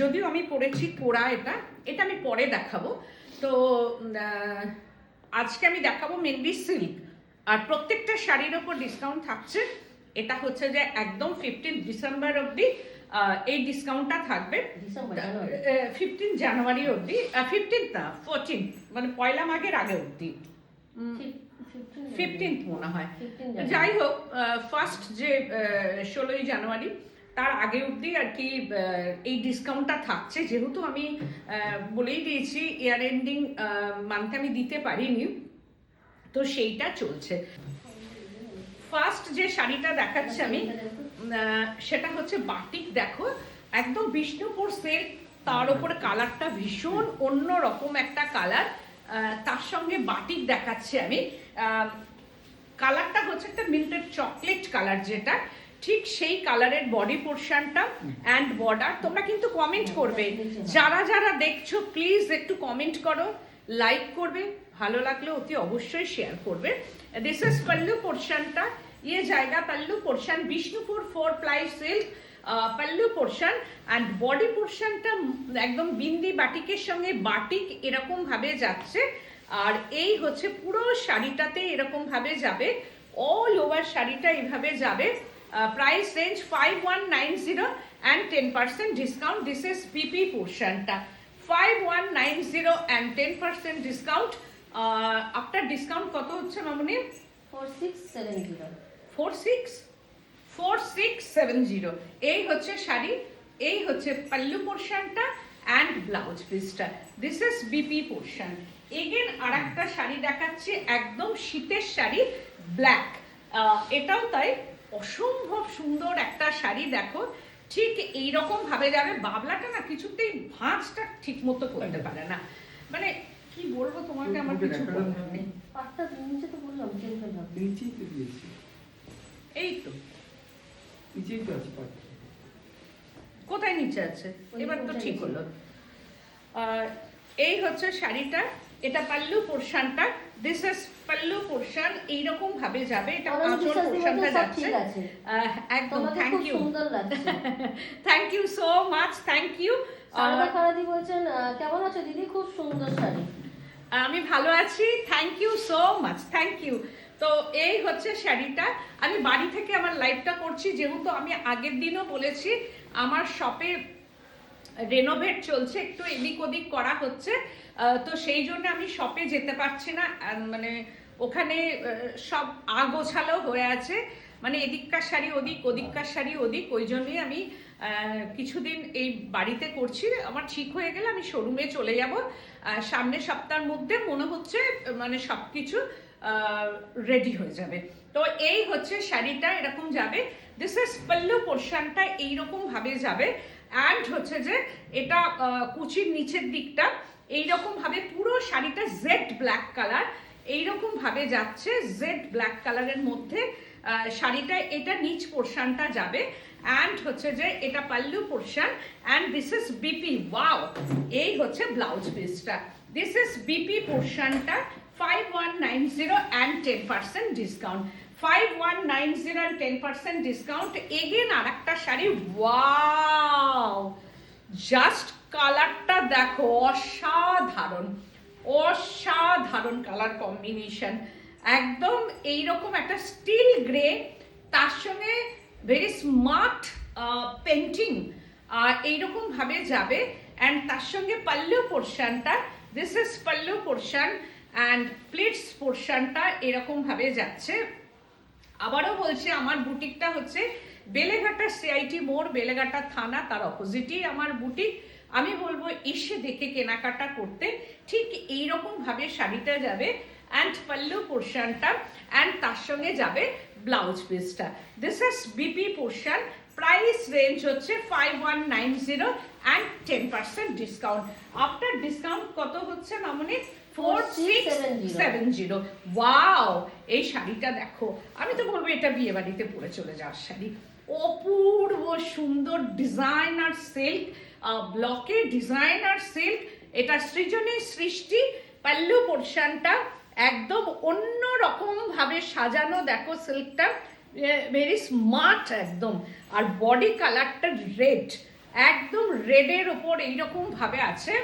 যদিও আমি পরেছি কোরা, এটা এটা আমি পরে দেখাবো। তো আজকে আমি দেখাবো মেনলি সিল্ক, আর প্রত্যেকটা শাড়ির ওপর ডিসকাউন্ট থাকছে। এটা হচ্ছে যে একদম 15 ডিসেম্বর অবধি এই ডিসকাউন্টটা থাকবে। 15 জানুয়ারি অবধি, 15 না 14, মানে পয়লা মাঘের আগে অবধি, 15 মনে হয়। যাই হোক, ফার্স্ট যে 16ই জানুয়ারি তার আগে অবধি আর কি এই ডিসকাউন্টটা থাকছে। যেহেতু আমি বলেই দিয়েছি ইয়ার এন্ডিং মান্থে আমি দিতে পারিনি, তো সেইটা চলছে। ফার্স্ট যে শাড়িটা দেখাচ্ছি আমি, সেটা হচ্ছে বাটিক। দেখো, একদম বিষ্ণুপুর সিল্ক, তার উপরে কালারটা ভীষণ অন্য রকম একটা কালার, তার সঙ্গে বাটিক দেখাচ্ছি আমি। কালারটা হচ্ছে একটা মিল্টেড চকলেট কালার, যেটা ঠিক সেই কালারের বডি পোর্শনটা অ্যান্ড বর্ডার। তোমরা কিন্তু কমেন্ট করবে, যারা যারা দেখছো প্লিজ একটু কমেন্ট করো, লাইক করবে, ভালো লাগলে অতি অবশ্যই শেয়ার করবে। দিস ইজ পল্লু পোর্শনটা, ये जाएगा pallu portion Bishnupur 4 ply silk pallu portion, and body পোর্শনটা একদম বিন্দি বাটিকের সঙ্গে বাটিক এরকম ভাবে যাচ্ছে। আর এই হচ্ছে পুরো শাড়িটাতে এরকম ভাবে যাবে, অল ওভার শাড়িটা এইভাবে যাবে। Price range 5190 and 10% discount. This is PP পোর্শনটা 5190 and 10% ডিসকাউন্ট। আফটার ডিসকাউন্ট কত হচ্ছে মামুনি? 4670। এই হচ্ছে শাড়ি, এই হচ্ছে পাল্লু পোর্শনটা অ্যান্ড ব্লাউজ পিসটা। দিস ইজ বিপি পোর্শন। এগেন আর একটা শাড়ি দেখাচ্ছি, একদম শীতের শাড়ি, ব্ল্যাক। এটাও তাই অসম্ভব সুন্দর একটা শাড়ি। দেখো, ঠিক এইরকম ভাবে যাবে। বাবলাটা না কিছুতেই ভাঁজটা ঠিক মতো করতে পারে না, মানে কি বলবো তোমাকে, আমার কিছু বলার নেই। পাটটা নিচে তো বললাম, নিচেই তো দিয়েছি, এই তো নিচেই তো আছে পাটটা। কোথায় নিচে আছে? এবার তো ঠিক হলো। এই হচ্ছে শাড়িটা, এটা পাল্লু পোর্শনটা। দিস ইজ পাল্লু পোর্শন, এইরকম ভাবে যাবে। এটা আঁচল পোর্শনটা যাচ্ছে একদম। Thank you, thank you so much, thank you. Sarada Kharadi বলছেন, কেমন আছো দিদি? খুব সুন্দর শাড়ি। আমি ভালো আছি, thank you so much, thank you. তো এই হচ্ছে শাড়িটা। আমি বাড়ি থেকে আমার লাইভটা করছি, যেহেতু আমি আগের দিনও বলেছি আমার শপে রেনোভেট চলছে, একটু এদিক ওদিক করা হচ্ছে, তো সেই জন্য আমি শপে যেতে পারছি না। মানে ওখানে সব আগোছালো হয়ে আছে, মানে এদিককার শাড়ি ওদিক, ওদিককার শাড়ি ওদিক, ওই জন্যই আমি কিছুদিন এই বাড়িতে করছি। আমার ঠিক হয়ে গেলে আমি শোরুমে চলে যাব সামনের সপ্তাহের মধ্যে, মনে হচ্ছে মানে সব কিছু রেডি হয়ে যাবে। তো এই হচ্ছে শাড়িটা, এরকম যাবে। দিস ইজ পল্লু পোর্শনটা এইরকম ভাবে যাবে, অ্যান্ড হচ্ছে যে এটা কুচির নিচের দিকটা এইরকম ভাবে পুরো শাড়িটা জেড ব্ল্যাক কালার এইরকম ভাবে যাচ্ছে, জেড ব্ল্যাক কালারের মধ্যে শাড়িটা। এটা নিচ পোর্শনটা যাবে, অ্যান্ড হচ্ছে যে এটা pallu portion, and this is BP. Wow, এই হচ্ছে ব্লাউজ পিসটা। দিস ইজ বিপি পোর্শনটা 5190 and 10% discount. 5190 and 10% discount. Again আর একটা শাড়ি, ওয়াও, জাস্ট কালারটা দেখো, অসাধারণ অসাধারণ কালার কম্বিনেশন। একদম এইরকম একটা স্টিল গ্রে, তার সঙ্গে ভেরি স্মার্ট পেন্টিং, এইরকম ভাবে যাবে। অ্যান্ড তার সঙ্গে পাল্লু পোর্শনটা, this is pallu portion, and pleats পোর্শনটা এরকম ভাবে যাচ্ছে। আবারও বলছি, আমার বুটিকটা হচ্ছে বেলেঘাটা সিআইটি মোড়, বেলেঘাটা থানা, তার অপোজিটই আমার বুটিক। আমি বলবো এসে দেখে কেনাকাটা করতে। ঠিক এইরকম ভাবে শাড়িটা যাবে, অ্যান্ড পাল্লু পোর্শনটা, অ্যান্ড তার সঙ্গে যাবে ব্লাউজ পিসটা। This is BP portion. Price range হচ্ছে 5190 and 10% ডিসকাউন্ট। আফটার ডিসকাউন্ট কত হচ্ছে মামুনি? 4670। ওয়াও, এই শাড়িটা দেখো, আমি তো বলবো এটা বিয়ে বাড়িতে পরে চলে যাওয়ার শাড়ি। অপূর্ব সুন্দর ডিজাইনার সিল্ক, ব্লকে ডিজাইনার সিল্ক। এটা সৃজনী সৃষ্টি। পাল্লু পোর্শনটা একদম অন্য রকম ভাবে সাজানো, দেখো সিল্কটা ভেরি স্মার্ট একদম। আর বডি কালারটা রেড, একদম রেডের ওপর এইরকম ভাবে আছে,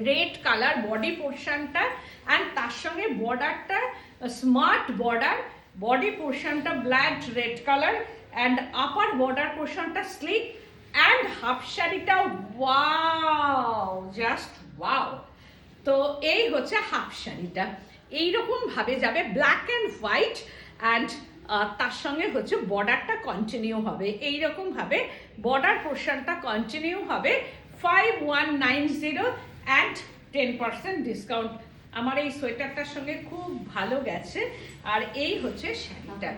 রেড কালার বডি পোর্শনটা, অ্যান্ড তার সঙ্গে বর্ডারটা স্মার্ট বর্ডার, বডি পোর্শনটা black red colour, and upper border পোর্শনটা স্লিক, অ্যান্ড হাফ শাড়িটা ওয়াও, জাস্ট ওয়াও। তো এই হচ্ছে হাফ শাড়িটা, এইরকম ভাবে যাবে ব্ল্যাক অ্যান্ড হোয়াইট, অ্যান্ড তার সঙ্গে হচ্ছে বর্ডারটা কন্টিনিউ হবে, এইরকম ভাবে বর্ডার পোর্শনটা কন্টিনিউ হবে। 5190 অ্যান্ড 10% ডিসকাউন্ট। আমার এই সোয়েটারটার সঙ্গে খুব ভালো গেছে। আর এই হচ্ছে শাড়িটা,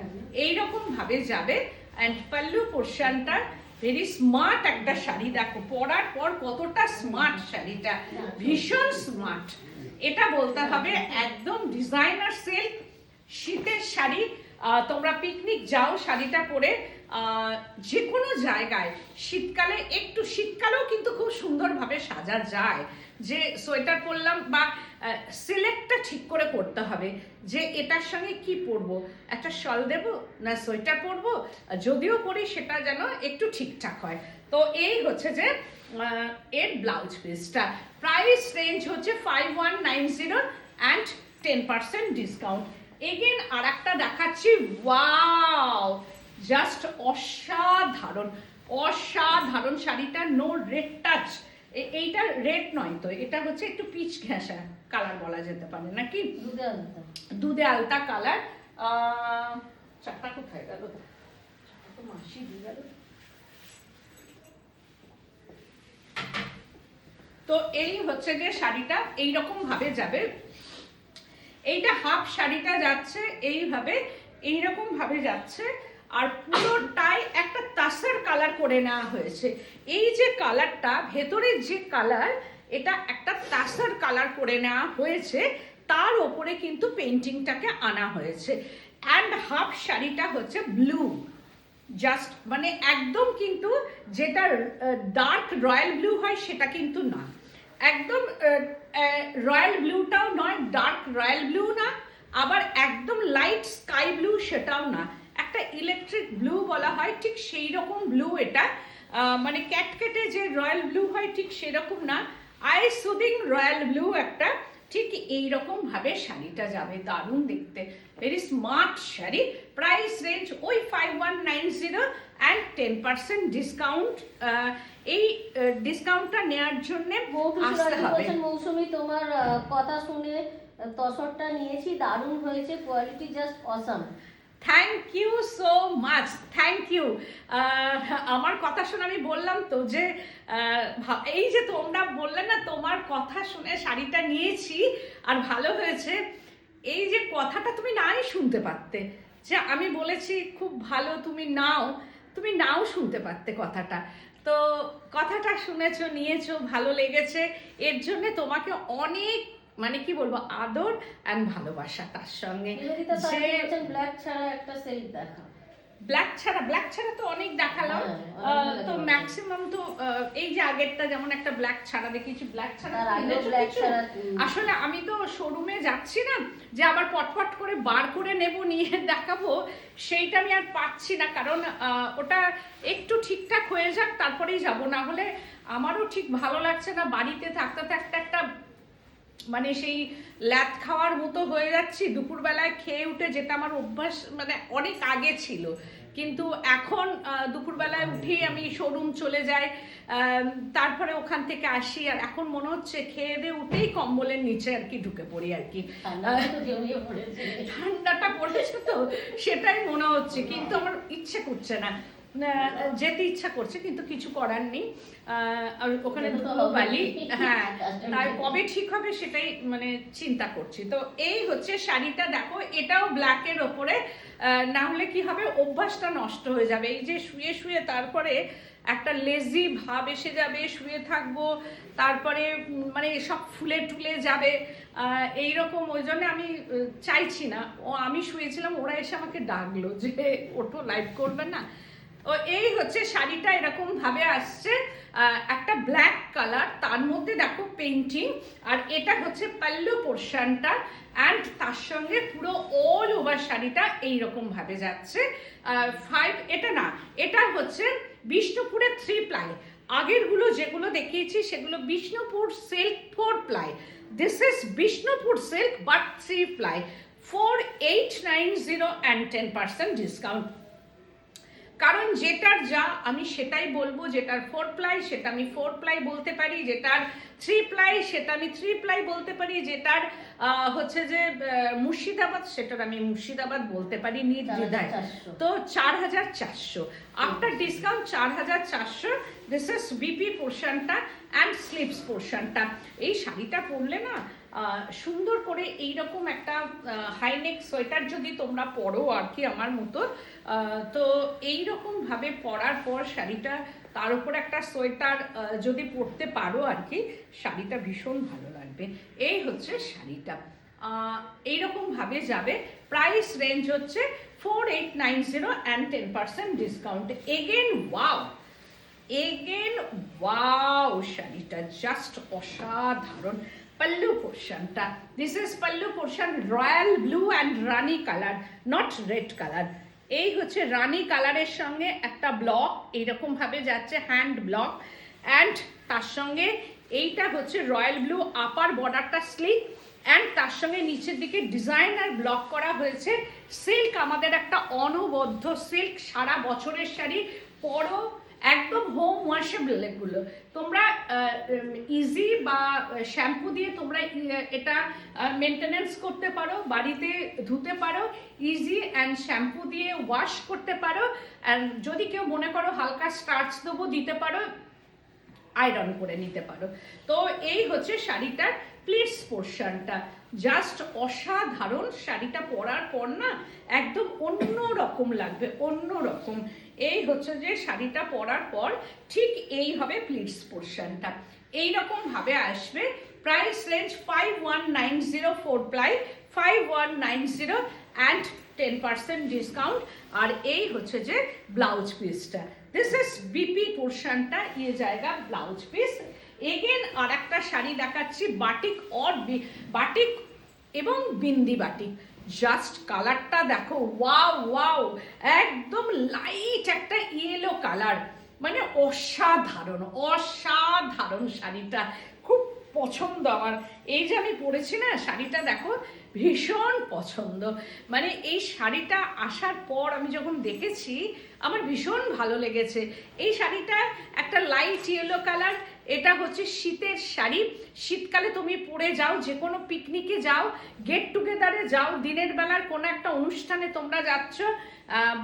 এইরকম ভাবে যাবে, অ্যান্ড পাল্লু পোর্শনটা ভেরি স্মার্ট একটা শাড়ি, দেখো পরার পর কতটা স্মার্ট শাড়িটা, ভীষণ স্মার্ট। এটা বলতে হবে একদম ডিজাইনার সিল্ক শীতের শাড়ি। তোমরা পিকনিক যাও শাড়িটা পরে যে কোনো জায়গায়, শীতকালে একটু, শীতকালেও কিন্তু খুব সুন্দরভাবে সাজা যায়। যে সোয়েটার পরলাম বা সিলেক্টটা ঠিক করে করতে হবে যে এটার সঙ্গে কি পরবো, একটা শল দেব না সোয়েটার পরবো, যদিও পরি সেটা যেন একটু ঠিকঠাক হয়। তো এই হচ্ছে যে এর ব্লাউজ পিসটা, প্রাইস রেঞ্জ হচ্ছে 5190 অ্যান্ড 10% ডিসকাউন্ট। এগেন আর একটা দেখাচ্ছি, ওয়াও, জাস্ট অসাধারণ, অসাধারণ শাড়িটা, নো রেড টাচ। এইটা রেড নয় তো, এটা হচ্ছে একটু পিচ ঘেঁষা কালার বলা যেতে পারে নাকি, দুধে আলতা কালার। চারটা কোথায় গেল, মাসি দিয়ে গেল। তো এই হচ্ছে যে শাড়িটা এইরকম ভাবে যাবে, এইটা হাফ শাড়িটা যাচ্ছে এইভাবে, এইরকম ভাবে যাচ্ছে, আর পুরোটাই একটা তাসের কালার করে নেওয়া হয়েছে। এই যে কালারটা, ভেতরের যে কালার, এটা একটা তাসের কালার করে নেওয়া হয়েছে, তার ওপরে কিন্তু পেন্টিংটাকে আনা হয়েছে। অ্যান্ড হাফ শাড়িটা হচ্ছে ব্লু, জাস্ট মানে একদম কিন্তু যেটা ডার্ক রয়্যাল ব্লু হয় সেটা কিন্তু না, একদম রয়্যাল ব্লুটাও নয়, ডার্ক রয়্যাল ব্লু না, আবার একদম লাইট স্কাই ব্লু সেটাও না, একটা ইলেকট্রিক ব্লু বলা হয় ঠিক সেই রকম ব্লু এটা, মানে ক্যাটকেটে যে রয়্যাল ব্লু হয় ঠিক সেরকম না, আই সুদিং রয়্যাল ব্লু একটা, ঠিক এইরকম ভাবে শাড়িটা যাবে, দারুণ দেখতে, very smart sari. Price range ওই 5190 অ্যান্ড 10% ডিসকাউন্ট। এই ডিসকাউন্টটা নেওয়ার জন্য আসতে হবে। মৌসুমী, তোমার কথা শুনে তসরটা নিয়েছি, দারুণ হয়েছে, quality just awesome. Thank you so much, thank you. আমার কথা শুনে আমি বললাম তো যে এই যে তোমরা বললে না তোমার কথা শুনে শাড়িটা নিয়েছি আর ভালো হয়েছে, এই যে কথাটা তুমি নাই শুনতে পারতে, যে আমি বলেছি খুব ভালো, তুমি নাও শুনতে পারতে কথাটা, তো কথাটা শুনেছো, নিয়েছো, ভালো লেগেছে, এর জন্য তোমাকে অনেক মানে কি বলবো আদর অ্যান্ড ভালোবাসা। তার সঙ্গে ব্ল্যাক ছাড়া একটা সেট দেখা, ব্ল্যাক ছাড়া তো অনেক দেখালাম, তো ম্যাক্সিমাম তো এই যে আগেরটা যেমন একটা ব্ল্যাক ছাড়া দেখিয়েছি, ব্ল্যাক ছাড়া আসলে আমি তো শোরুমে যাচ্ছি না যে আবার পটপট করে বার করে নেব নিয়ে দেখাবো, সেইটা আমি আর পাচ্ছি না, কারণ ওটা একটু ঠিকঠাক হয়ে যাক তারপরেই যাব, না হলে আমারও ঠিক ভালো লাগছে না, বাড়িতে থাকতে থাকতে একটা মানে সেই ল্যাদ খাওয়ার মতো হয়ে যাচ্ছি, দুপুরবেলায় খেয়ে উঠে, যেটা আমার অভ্যাস মানে অনেক আগে ছিল, কিন্তু এখন দুপুরবেলায় উঠেই আমি শোরুম চলে যাই, তারপরে ওখান থেকে আসি, আর এখন মনে হচ্ছে খেয়ে দিয়ে উঠেই কম্বলের নিচে আর কি ঢুকে পড়ি আর কি, ঠান্ডাটা পড়েছে তো সেটাই মনে হচ্ছে, কিন্তু আমার ইচ্ছে করছে না, যেতে ইচ্ছা করছে কিন্তু কিছু করার নেই, ওখানে বালি, হ্যাঁ, তাই কবে ঠিক হবে সেটাই মানে চিন্তা করছি। তো এই হচ্ছে শাড়িটা, দেখো এটাও ব্ল্যাকের ওপরে, না হলে কি হবে অভ্যাসটা নষ্ট হয়ে যাবে, এই যে শুয়ে শুয়ে তারপরে একটা লেজি ভাব এসে যাবে, শুয়ে থাকবো, তারপরে মানে সব ফুলে টুলে যাবে এইরকম, ওই জন্য আমি চাইছি না, আমি শুয়েছিলাম, ওরা এসে আমাকে ডাকলো যে ওঠো লাইভ করবে না। ও এই হচ্ছে শাড়িটা এরকম ভাবে আসছে, একটা ব্ল্যাক কালার, তার মধ্যে দেখো পেইন্টিং, আর এটা হচ্ছে পাল্লু পোর্শনটা, অ্যান্ড তার সঙ্গে পুরো অল ওভার শাড়িটা এইরকম ভাবে যাচ্ছে। এটা না, এটা হচ্ছে বিষ্ণুপুরের 3 প্লাই, আগেরগুলো যেগুলো দেখিয়েছি সেগুলো Bishnupur silk 4 ply, this is Bishnupur silk but 3 ply, 4890 and 10% discount. কারণ যেটার যা আমি সেটাই বলবো, যেটার 4 প্লাই সেটা আমি 4 প্লাই বলতে পারি, যেটার 3 প্লাই সেটা আমি 3 প্লাই বলতে পারি, যেটার হচ্ছে যে মুর্শিদাবাদ সেটার আমি মুর্শিদাবাদ বলতে পারি নির্দ্বিধায়। 4400 তো 4400 after discount 4400। This is BP পোর্শনটা অ্যান্ড স্লিভস পোর্শনটা। এই শাড়িটা পরলে না সুন্দর করে এইরকম একটা হাইনেক সোয়েটার যদি তোমরা পরো আর কি আমার মতো, তো এইরকম ভাবে পরার পর শাড়িটা তার উপর একটা সোয়েটার যদি পরতে পারো আর কি, শাড়িটা ভীষণ ভালো লাগবে। এই হচ্ছে শাড়িটা, এইরকম ভাবে যাবে। প্রাইস রেঞ্জ হচ্ছে 4890 and 10% ডিসকাউন্ট। এগেন ওয়াও, শাড়িটা জাস্ট অসাধারণ। পাল্লু পোর্শনটা, this is pallu portion royal blue and Rani colour, not red colour. এই হচ্ছে রানি কালারের সঙ্গে একটা ব্লক এইরকম ভাবে যাচ্ছে, হ্যান্ড ব্লক, অ্যান্ড তার সঙ্গে এইটা হচ্ছে রয়্যাল ব্লু আপার বর্ডারটা স্লিক, অ্যান্ড তার সঙ্গে নিচের দিকে ডিজাইনার ব্লক করা হয়েছে। সিল্ক আমাদের একটা অনবদ্য সিল্ক, সারা বছরের শাড়ি পরো, একদম হোম ওয়াশেবল। এগুলো তোমরা ইজি বা শ্যাম্পু দিয়ে তোমরা এটা মেনটেনেন্স করতে পারো, বাড়িতে ধুতে পারো, ইজি অ্যান্ড শ্যাম্পু দিয়ে ওয়াশ করতে পারো, অ্যান্ড যদি কেউ মনে করো হালকা স্টার্চ দেবো দিতে পারো, আয়রন করে নিতে পারো। তো এই হচ্ছে শাড়িটার প্লিটস পোর্শনটা, জাস্ট অসাধারণ। শাড়িটা পরার পর না একদম অন্য রকম লাগবে, অন্য রকম। এই হচ্ছে যে শাড়িটা পরার পর ঠিক এই হবে প্লিটস পোর্শনটা, এইরকম ভাবে আসবে। Price range 5190 4 ply, 5190 and 10% discount. আর এই হচ্ছে যে ব্লাউজ পিসটা, দিস ইজ বিপি পোর্শনটা, ইয়ে জায়গা ব্লাউজ পিস। এগেন আর একটা শাড়ি দেখাচ্ছি, বাটিক অর বাটিক এবং বিন্দি বাটিক। জাস্ট কালারটা দেখো, ওয়াও ওয়াও, একদম লাইট একটা ইয়েলো কালার, মানে অসাধারণ অসাধারণ। শাড়িটা খুব পছন্দ আমার, এই যে আমি পরেছি না শাড়িটা দেখো, ভীষণ পছন্দ। মানে এই শাড়িটা আসার পর আমি যখন দেখেছি আমার ভীষণ ভালো লেগেছে। এই শাড়িটা একটা লাইট ইয়েলো কালার, এটা হচ্ছে শীতের শাড়ি। শীতকালে তুমি পরে যাও, যে কোনো পিকনিকে যাও, গেট টুগেদারে যাও, দিনের বেলার কোনো একটা অনুষ্ঠানে তোমরা যাচ্ছ,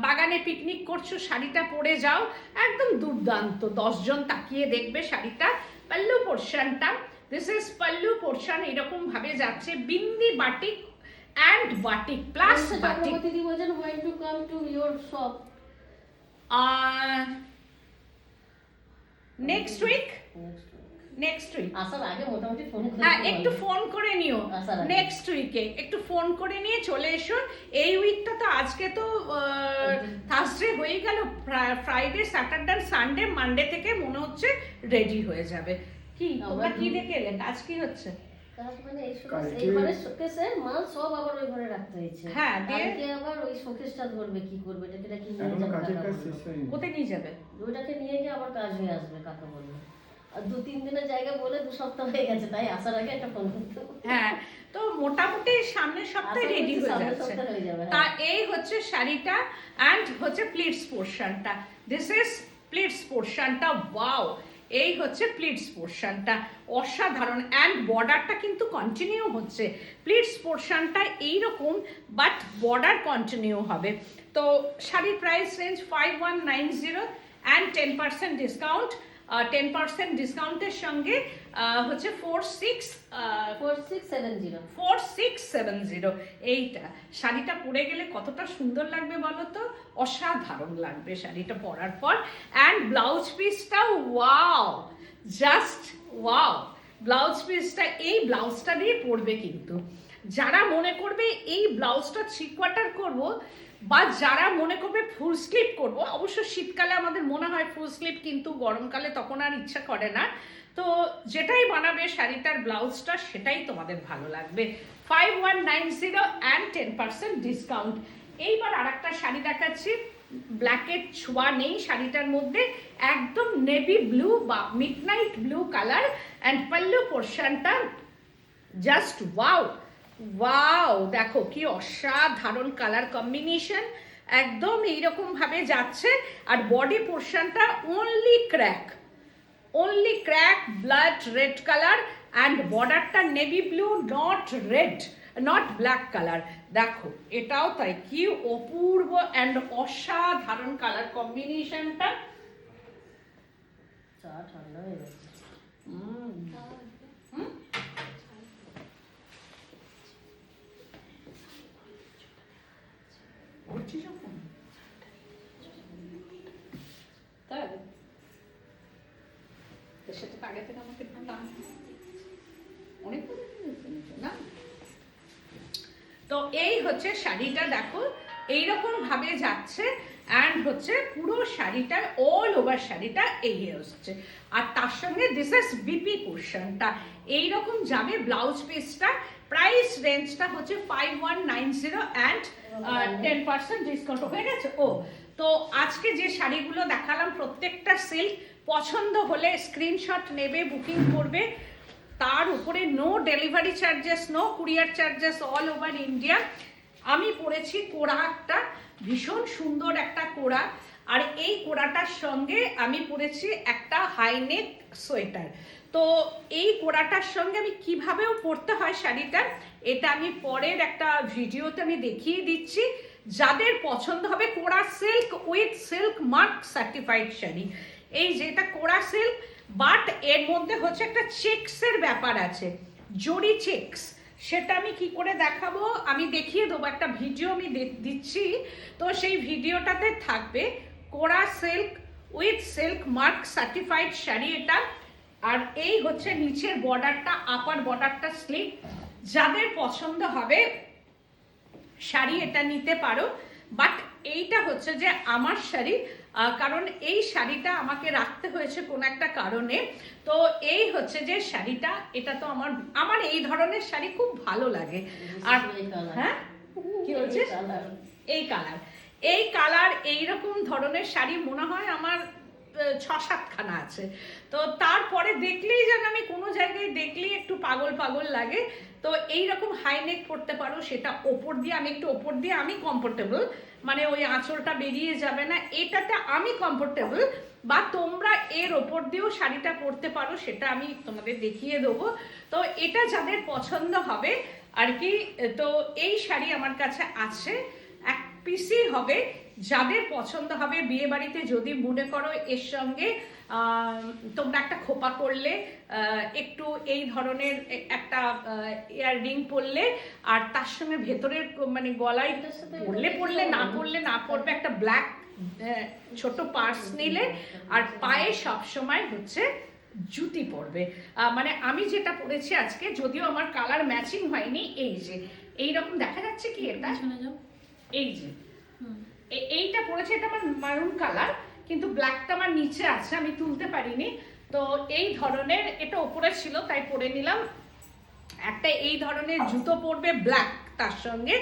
বাগানে পিকনিক করছো, শাড়িটা পরে যাও, একদম দুর্দান্ত। 10 জন তাকিয়ে দেখবে শাড়িটা। পাল্লু পোর্শনটা, দিস ইজ পাল্লু পোর্শন, এরকম ভাবে যাচ্ছে bindi batik and batik plus batik. Chakraborty বলছেন when to come to your shop? Next week, next week. আসার আগে মোটামুটি ফোন করে হ্যাঁ, একটু ফোন করে নিও, আসার আগে। নেক্সট উইকে একটু ফোন করে নিয়ে চলে এসো। এই উইকটা তো আজকে তো থার্সডে হয়ে গেল, ফ্রাইডে স্যাটারডে সানডে মানডে থেকে মনে হচ্ছে রেডি হয়ে যাবে। কি তোমরা কি দেখে এলে, কাজ কি হচ্ছে? কাজ মানে এই কালকে- এই ঘরে শোকেসের মাল সব আবার ওই ঘরে রাখতে হয়েছে। হ্যাঁ, দিয়ে? কালকে আবার ওই শোকেসটা ধরবে, কি করবে এটা কি নিয়ে এখনো যাবে কাজের কাকা কাজ বললো। শেষ হয়নি। কোথায় নিয়ে যাবে? ওইটাকে নিয়ে গিয়ে আবার কাজ হয়ে আসবে কাকা বললো। আর 2-3 দিনের জায়গা বলে 2 সপ্তাহ হয়ে গেছে, তাই আসার আগে একটা ফোন করতে হবে। হ্যাঁ, তো মোটামুটি সামনের সপ্তাহে আশা রেডি করছি হয়ে সামনের যাচ্ছে। সপ্তাহে হয়ে যাবে, তা হ্যাঁ। এই হচ্ছে শাড়িটা অ্যান্ড হচ্ছে প্লিটস পোর্শনটা, দিস ইজ প্লিটস পোর্শনটা। ওয়াও, এই হচ্ছে প্লিটস পোর্শনটা, অসাধারণ। অ্যান্ড বর্ডারটা কিন্তু কন্টিনিউ হচ্ছে। প্লিটস পোর্শনটা এইরকম, বাট বর্ডার কন্টিনিউ হবে। তো শাড়ির প্রাইস রেঞ্জ 5190 অ্যান্ড 10% ডিসকাউন্ট। 10% ডিসকাউন্টের সঙ্গে হচ্ছে 4670। 4670। এইটা শাড়িটা পরে গেলে কতটা সুন্দর লাগবে বলো তো, অসাধারণ লাগবে শাড়িটা পরার পর। অ্যান্ড ব্লাউজ পিসটাও ওয়াও, জাস্ট ওয়াও। ব্লাউজ পিসটা, এই ব্লাউজটা দিয়ে পরবে কিন্তু যারা মনে করবে এই ব্লাউজটা 3 কোয়ার্টার করবো, বা যারা মনে করবে ফুল স্লিভ করবো, অবশ্য শীতকালে আমাদের মনে হয় ফুল স্লিভ, কিন্তু গরমকালে তখন আর ইচ্ছা করে না। তো যেটাই বানাবে শাড়িটার ব্লাউজটা সেটাই তোমাদের ভালো লাগবে। 5190 অ্যান্ড 10% ডিসকাউন্ট। এইবার আর একটা শাড়ি দেখাচ্ছি, ব্ল্যাকের ছোঁয়া নেই শাড়িটার মধ্যে, একদম নেভি ব্লু বা midnight blue colour. And pallu পোর্শনটা জাস্ট ওয়াও ওয়াও, দেখো কি অসাধারণ কালার কম্বিনেশন, একদম এইরকম ভাবে যাচ্ছে। আর বডি পোর্শনটা only crack blood red color and borderটা navy blue not red not black color। দেখো এটাও তাই, কি অপূর্ব and অসাধারণ কালার কম্বিনেশনটা। চা ঠান্ডা হয়ে গেছে। তাই তো সেটা তো আগে থেকে আমাকে অনেক না। তো এই হচ্ছে শাড়িটা, দেখো এইরকম ভাবে যাচ্ছে। অ্যান্ড হচ্ছে পুরো শাড়িটা অল ওভার শাড়িটা এই হচ্ছে। আর তার সঙ্গে দিস ইজ বিপি পোর্শনটা এইরকম যাবে। ব্লাউজ পিসটা প্রাইস রেঞ্জটা হচ্ছে 5190 অ্যান্ড 10% ডিসকাউন্ট হয়ে গেছে। ও তো আজকে যে শাড়িগুলো দেখালাম প্রত্যেকটা সিল্ক, পছন্দ হলে স্ক্রিনশট নেবে, বুকিং করবে। তার উপরে no delivery charges, no courier charges, all over India. আমি পরেছি কোড়া, একটা ভীষণ সুন্দর একটা কোড়া। আর এই কোড়াটার সঙ্গে আমি পরেছি একটা হাইনেক সোয়েটার। তো এই কোড়াটার সঙ্গে আমি কিভাবেও পরতে হয় শাড়িটা, এটা আমি পরের একটা ভিডিওতে আমি দেখিয়ে দিচ্ছি। যাদের পছন্দ হবে কোড়া silk with silk mark certified sari, এই যেটা কোড়া সিল্ক, বাট এর মধ্যে হচ্ছে একটা চেকসের ব্যাপার আছে, জরি চেকস। সেটা আমি কি করে দেখাবো, আমি দেখিয়ে দেবো, একটা ভিডিও আমি দিচ্ছি। তো সেই ভিডিওটাতে থাকবে কোড়া silk with silk mark certified sari এটা। আর এই হচ্ছে নিচের বর্ডারটা, আপার বর্ডারটা স্লিপ। যাদের পছন্দ হবে শাড়ি এটা নিতে পারো। বাট এইটা হচ্ছে যে আমার শাড়ি, কারণ এই শাড়িটা আমাকে রাখতে হয়েছে কোনো একটা কারণে। তো এই হচ্ছে যে শাড়িটা, এটা তো আমার এই ধরনের শাড়ি খুব ভালো লাগে। আর হ্যাঁ কি হচ্ছে এই কালার এইরকম ধরনের শাড়ি মনে হয় আমার 6-7খানা আছে। তো তারপরে দেখলেই যেন আমি কোনো জায়গায় দেখলেই একটু পাগল পাগল লাগে। তো এইরকম হাইনেক পরতে পারো, সেটা ওপর দিয়ে, আমি একটু ওপর দিয়ে আমি কমফোর্টেবল, মানে ওই আঁচলটা বেরিয়ে যাবে না, এটাতে আমি কমফোর্টেবল। বা তোমরা এর ওপর দিয়েও শাড়িটা পরতে পারো, সেটা আমি তোমাদের দেখিয়ে দেবো। তো এটা যাদের পছন্দ হবে আর কি, তো এই শাড়ি আমার কাছে আছে, এক পিসই হবে। যাদের পছন্দ হবে বিয়ে বাড়িতে যদি মনে করো এর সঙ্গে তোমরা একটা খোপা করলে, একটু এই ধরনের একটা ইয়াররিং পরলে, আর তার সঙ্গে ভেতরের মানে গলায় পরলে না পরবে একটা ব্ল্যাক ছোট পার্স নিলে, আর পায়ে সব সময় হচ্ছে জুতি পরবে। মানে আমি যেটা পরেছি আজকে, যদিও আমার কালার ম্যাচিং হয়নি, এই যে এইরকম দেখা যাচ্ছে কি এটা, এই যে এইটা পরেছে, এটা আমার মারুন কালার, কিন্তু ব্ল্যাকটা আমার নিচে আছে, আমি তুলতে পারিনি। তো এই ধরনের এটা উপরে ছিল তাই পরে নিলাম। একটা এই ধরনের জুতো পরবে ব্ল্যাক তার সঙ্গে।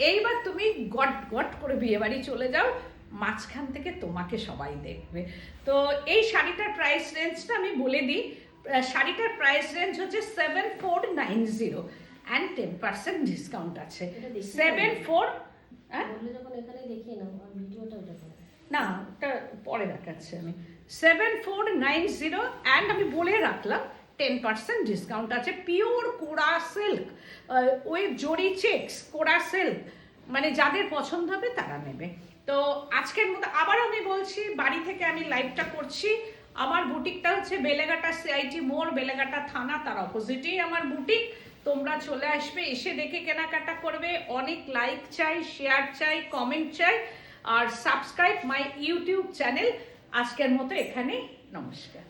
এইবার তুমি গট গট করে বিয়ে বাড়ি চলে যাও, মাঝখান থেকে তোমাকে সবাই দেখবে। তো এই শাড়িটার প্রাইস রেঞ্জটা আমি বলে দিই। শাড়িটার প্রাইস রেঞ্জ হচ্ছে 7490 অ্যান্ড 10% ডিসকাউন্ট আছে। 74 না, ওটা পরে দেখাচ্ছি আমি। 7490 অ্যান্ড আমি বলে রাখলাম 10% ডিসকাউন্ট আছে। পিওর কোড়া সিল্ক ওই জরি চেকস কোড়া সিল্ক, মানে যাদের পছন্দ হবে তারা নেবে। তো আজকের মতো আবার আমি বলছি, বাড়ি থেকে আমি লাইভটা করছি। আমার বুটিকটা হচ্ছে বেলেঘাটা CIT মোড়, বেলেঘাটা থানা, তার অপোজিটেই আমার বুটিক। তোমরা চলে আসবে, এসে দেখে কেনাকাটা করবে। অনেক লাইক চাই, শেয়ার চাই, কমেন্ট চাই, আর সাবস্ক্রাইব মাই ইউটিউব চ্যানেল। আজকের মতো এখানে, নমস্কার।